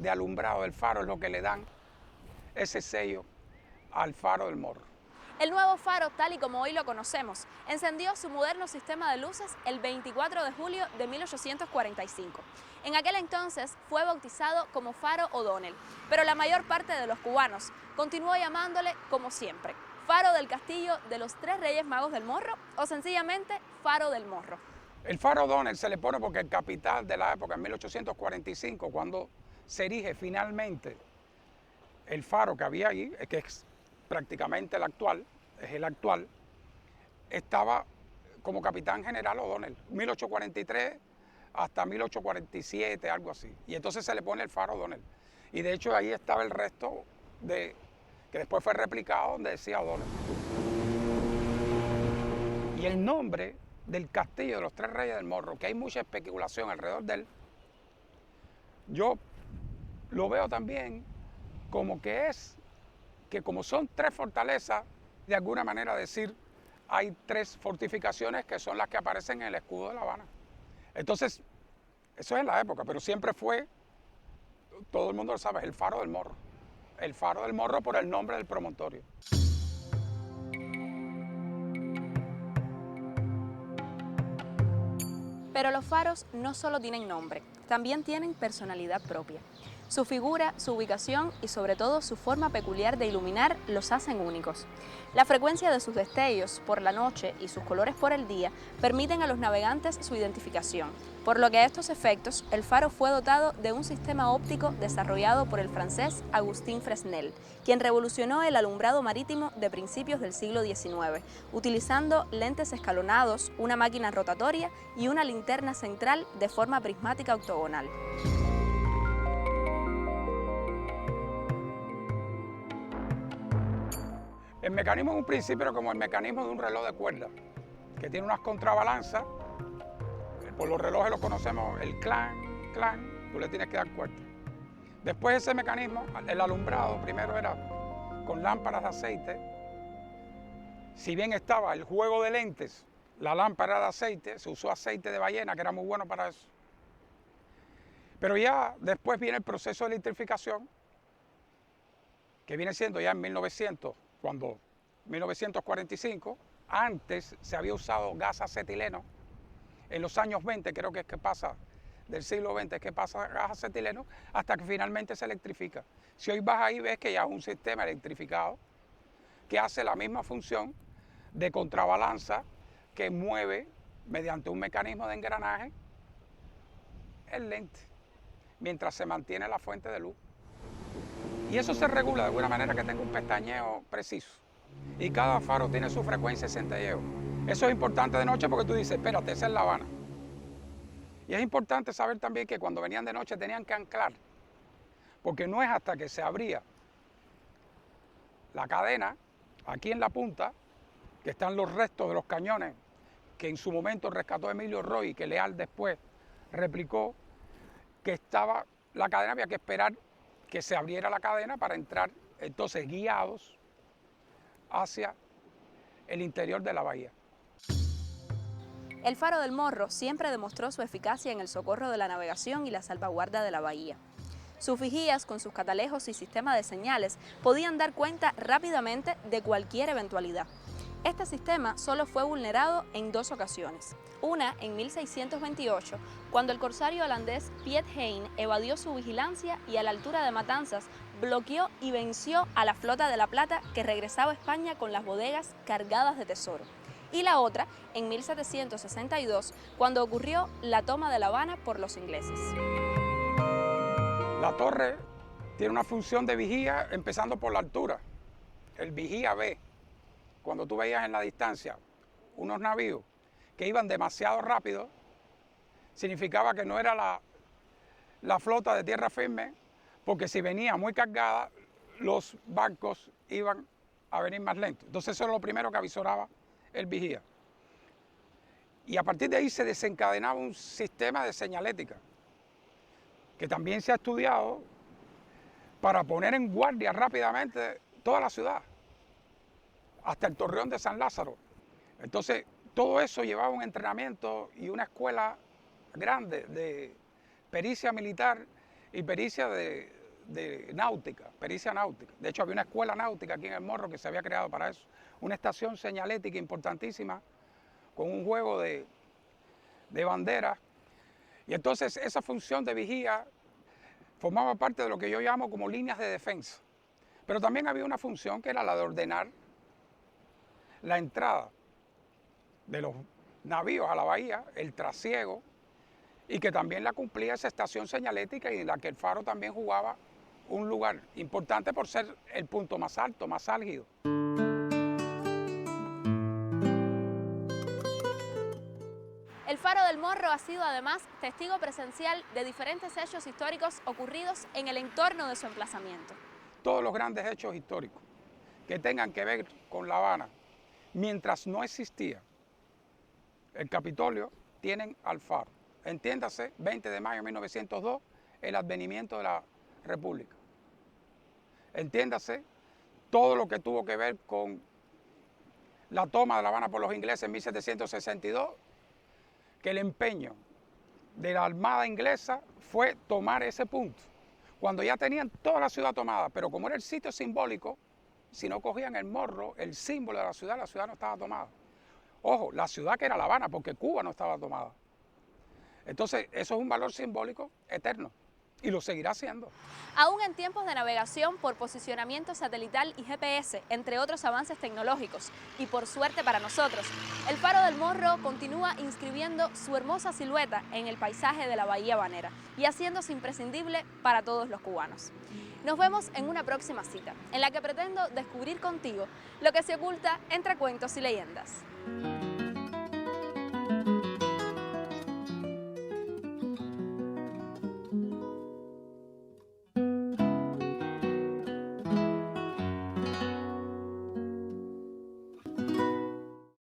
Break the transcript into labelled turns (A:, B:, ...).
A: de alumbrado del faro es lo que le dan ese sello al faro del Morro.
B: El nuevo faro, tal y como hoy lo conocemos, encendió su moderno sistema de luces el 24 de julio de 1845. En aquel entonces fue bautizado como Faro O'Donnell, pero la mayor parte de los cubanos continuó llamándole como siempre, Faro del Castillo de los Tres Reyes Magos del Morro o sencillamente Faro del Morro.
A: El faro O'Donnell se le pone porque el capitán de la época, en 1845, cuando se erige finalmente el faro que había allí, que es prácticamente el actual, es el actual, estaba como capitán general O'Donnell, 1843 hasta 1847, algo así. Y entonces se le pone el faro O'Donnell. Y de hecho ahí estaba el resto de que después fue replicado donde decía O'Donnell. Y el nombre del castillo de los Tres Reyes del Morro, que hay mucha especulación alrededor de él, yo lo veo también como que es que como son tres fortalezas, de alguna manera decir, hay tres fortificaciones que son las que aparecen en el escudo de La Habana. Entonces, eso es en la época, pero siempre fue, todo el mundo lo sabe, el faro del Morro. El faro del Morro por el nombre del promontorio.
B: Pero los faros no solo tienen nombre, también tienen personalidad propia. Su figura, su ubicación y sobre todo su forma peculiar de iluminar los hacen únicos. La frecuencia de sus destellos por la noche y sus colores por el día permiten a los navegantes su identificación, por lo que a estos efectos el faro fue dotado de un sistema óptico desarrollado por el francés Agustín Fresnel, quien revolucionó el alumbrado marítimo de principios del siglo XIX, utilizando lentes escalonados, una máquina rotatoria y una linterna central de forma prismática octogonal.
A: El mecanismo en un principio era como el mecanismo de un reloj de cuerda, que tiene unas contrabalanzas. Por los relojes lo conocemos, el clan, tú le tienes que dar cuerda. Después ese mecanismo, el alumbrado, primero era con lámparas de aceite. Si bien estaba el juego de lentes, la lámpara de aceite, se usó aceite de ballena, que era muy bueno para eso. Pero ya después viene el proceso de electrificación, que viene siendo ya en 1945, antes se había usado gas acetileno, en los años 20 creo que es que pasa, del siglo XX es que pasa gas acetileno, hasta que finalmente se electrifica. Si hoy vas ahí ves que ya es un sistema electrificado que hace la misma función de contrabalanza que mueve mediante un mecanismo de engranaje el lente, mientras se mantiene la fuente de luz. Y eso se regula de alguna manera que tenga un pestañeo preciso. Y cada faro tiene su frecuencia de centelleo. Eso es importante de noche porque tú dices, espérate, esa es La Habana. Y es importante saber también que cuando venían de noche tenían que anclar, porque no es hasta que se abría la cadena, aquí en la punta, que están los restos de los cañones que en su momento rescató Emilio Roy, que Leal después replicó, que estaba la cadena, había que esperar que se abriera la cadena para entrar entonces guiados hacia el interior de la bahía.
B: El faro del Morro siempre demostró su eficacia en el socorro de la navegación y la salvaguarda de la bahía. Sus vigías, con sus catalejos y sistema de señales, podían dar cuenta rápidamente de cualquier eventualidad. Este sistema solo fue vulnerado en dos ocasiones. Una en 1628, cuando el corsario holandés Piet Hein evadió su vigilancia y a la altura de Matanzas bloqueó y venció a la flota de La Plata que regresaba a España con las bodegas cargadas de tesoro. Y la otra en 1762, cuando ocurrió la toma de La Habana por los ingleses.
A: La torre tiene una función de vigía empezando por la altura. El vigía ve, cuando tú veías en la distancia unos navíos que iban demasiado rápido, significaba que no era la flota de tierra firme, porque si venía muy cargada, los barcos iban a venir más lentos. Entonces eso era lo primero que avisoraba el vigía. Y a partir de ahí se desencadenaba un sistema de señalética, que también se ha estudiado para poner en guardia rápidamente toda la ciudad, hasta el Torreón de San Lázaro. Entonces, todo eso llevaba un entrenamiento y una escuela grande de pericia militar y pericia de náutica, pericia náutica. De hecho, había una escuela náutica aquí en El Morro que se había creado para eso. Una estación señalética importantísima con un juego de banderas. Y entonces esa función de vigía formaba parte de lo que yo llamo como líneas de defensa. Pero también había una función que era la de ordenar la entrada de los navíos a la bahía, el trasiego, y que también la cumplía esa estación señalética y en la que el faro también jugaba un lugar importante por ser el punto más alto, más álgido.
B: El Faro del Morro ha sido además testigo presencial de diferentes hechos históricos ocurridos en el entorno de su emplazamiento.
A: Todos los grandes hechos históricos que tengan que ver con La Habana, mientras no existía el Capitolio, tienen al faro. Entiéndase, 20 de mayo de 1902, el advenimiento de la República. Entiéndase, todo lo que tuvo que ver con la toma de La Habana por los ingleses en 1762, que el empeño de la Armada inglesa fue tomar ese punto, cuando ya tenían toda la ciudad tomada, pero como era el sitio simbólico, si no cogían el morro, el símbolo de la ciudad no estaba tomada. Ojo, la ciudad que era La Habana, porque Cuba no estaba tomada. Entonces, eso es un valor simbólico eterno y lo seguirá siendo.
B: Aún en tiempos de navegación por posicionamiento satelital y GPS, entre otros avances tecnológicos, y por suerte para nosotros, el Faro del Morro continúa inscribiendo su hermosa silueta en el paisaje de la Bahía Habanera y haciéndose imprescindible para todos los cubanos. Nos vemos en una próxima cita, en la que pretendo descubrir contigo lo que se oculta entre cuentos y leyendas.